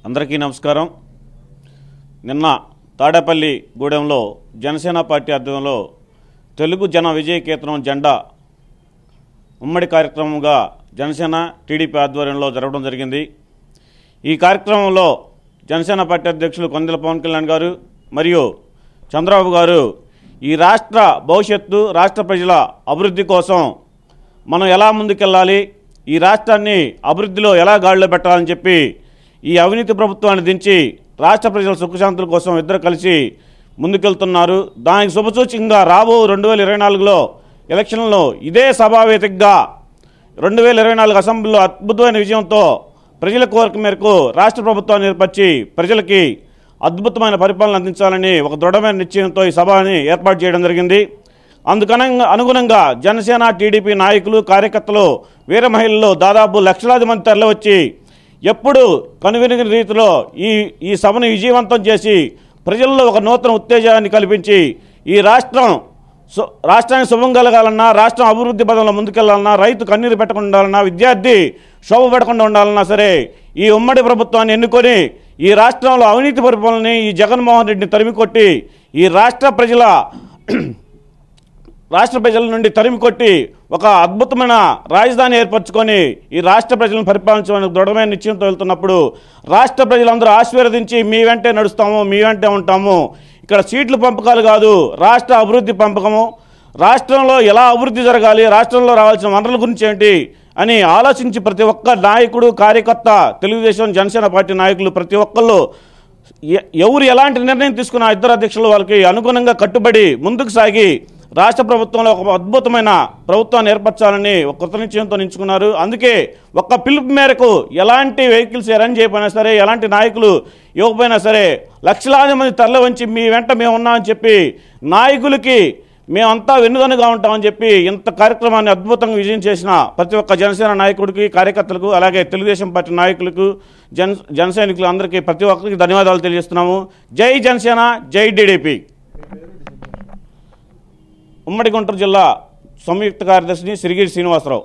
అందరికీ నమస్కారం. నిన్న తాడేపల్లి గూడెంలో జనసేన పార్టీ ఆధ్వర్యంలో తెలుగు జన విజయ కేతనం జెండా ఉమ్మడి కార్యక్రమంగా జనసేన టీడీపీ ఆధ్వర్యంలో జరగడం జరిగింది. ఈ కార్యక్రమంలో జనసేన పార్టీ అధ్యక్షులు కొండెల పవన్ కళ్యాణ్ గారు మరియు చంద్రబాబు గారు ఈ రాష్ట్ర భవిష్యత్తు, రాష్ట్ర ప్రజల అభివృద్ధి కోసం మనం ఎలా ముందుకెళ్ళాలి, ఈ రాష్ట్రాన్ని అభివృద్ధిలో ఎలా గాడిలో పెట్టాలని చెప్పి ఈ అవినీతి ప్రభుత్వాన్ని దించి రాష్ట్ర ప్రజల సుఖశాంతుల కోసం ఇద్దరు కలిసి ముందుకెళ్తున్నారు. దానికి శుభసూచకంగా రాబో 2024లో ఎలక్షన్లో ఇదే సభావేదికగా 2024 అసెంబ్లీలో అద్భుతమైన విజయంతో ప్రజల కోరిక మేరకు రాష్ట్ర ప్రభుత్వాన్ని ఏర్పరిచి ప్రజలకి అద్భుతమైన పరిపాలన అందించాలని ఒక దృఢమైన నిశ్చయంతో ఈ సభని ఏర్పాటు చేయడం జరిగింది. అనుగుణంగా జనసేన టీడీపీ నాయకులు, కార్యకర్తలు, వీర మహిళలు దాదాపు లక్షలాది మంది తరలివచ్చి ఎప్పుడు కనువిని రీతిలో ఈ సభను విజయవంతం చేసి ప్రజల్లో ఒక నూతన ఉత్తేజాన్ని కల్పించి ఈ రాష్ట్రానికి శుభం కలగాలన్నా, రాష్ట్రం అభివృద్ధి పదంలో ముందుకెళ్లాలన్నా, రైతు కన్నీరు పెట్టకుండా ఉండాలన్నా, విద్యార్థి శోభ పెట్టకుండా ఉండాలన్నా సరే ఈ ఉమ్మడి ప్రభుత్వాన్ని ఎన్నుకొని ఈ రాష్ట్రంలో అవినీతి పరిపాలనని ఈ జగన్మోహన్ రెడ్డిని తరిమికొట్టి ఈ రాష్ట్ర ప్రజల నుండి తరిమికొట్టి ఒక అద్భుతమైన రాజధాని ఏర్పరచుకొని ఈ రాష్ట్ర ప్రజలను పరిపాలించడానికి దృఢమైన నిశ్చయంతో వెళ్తున్నప్పుడు రాష్ట్ర ప్రజలందరూ ఆశీర్వదించి మీ వెంటే నడుస్తాము, మీ వెంటే ఉంటాము, ఇక్కడ సీట్లు పంపకాలు కాదు, రాష్ట్ర అభివృద్ధి పంపకము, రాష్ట్రంలో ఎలా అభివృద్ధి జరగాలి, రాష్ట్రంలో రావాల్సిన వనరుల గురించి ఏంటి అని ఆలోచించి ప్రతి ఒక్క నాయకుడు, కార్యకర్త, తెలుగుదేశం జనసేన పార్టీ నాయకులు ప్రతి ఒక్కళ్ళు ఎవరు ఎలాంటి నిర్ణయం తీసుకున్న ఇద్దరు అధ్యక్షులు వాళ్ళకి అనుగుణంగా కట్టుబడి ముందుకు సాగి రాష్ట్ర ప్రభుత్వంలో ఒక అద్భుతమైన ప్రభుత్వాన్ని ఏర్పరచాలని ఒక కృత నిశ్చయంతో నించుకున్నారు. అందుకే ఒక్క పిలుపు మేరకు ఎలాంటి వెహికల్స్ అరేంజ్ చేయకపోయినా సరే, ఎలాంటి నాయకులు ఇవ్వకపోయినా సరే లక్షలాది మంది తరలి వంచి మీ వెంట మేము ఉన్నామని చెప్పి నాయకులకి మేమంతా వెన్నుదన్నుగా ఉంటామని చెప్పి ఇంత కార్యక్రమాన్ని అద్భుతంగా విజయం చేసిన ప్రతి ఒక్క జనసేన నాయకుడికి, కార్యకర్తలకు, అలాగే తెలుగుదేశం పార్టీ నాయకులకు, జన సైనికులు అందరికీ ప్రతి ఒక్కరికి ధన్యవాదాలు తెలియజేస్తున్నాము. జై జనసేన, జై టీడీపీ. ఉమ్మడి గుంటూరు జిల్లా సంయుక్త కార్యదర్శిని సిరిగిరి శ్రీనివాసరావు.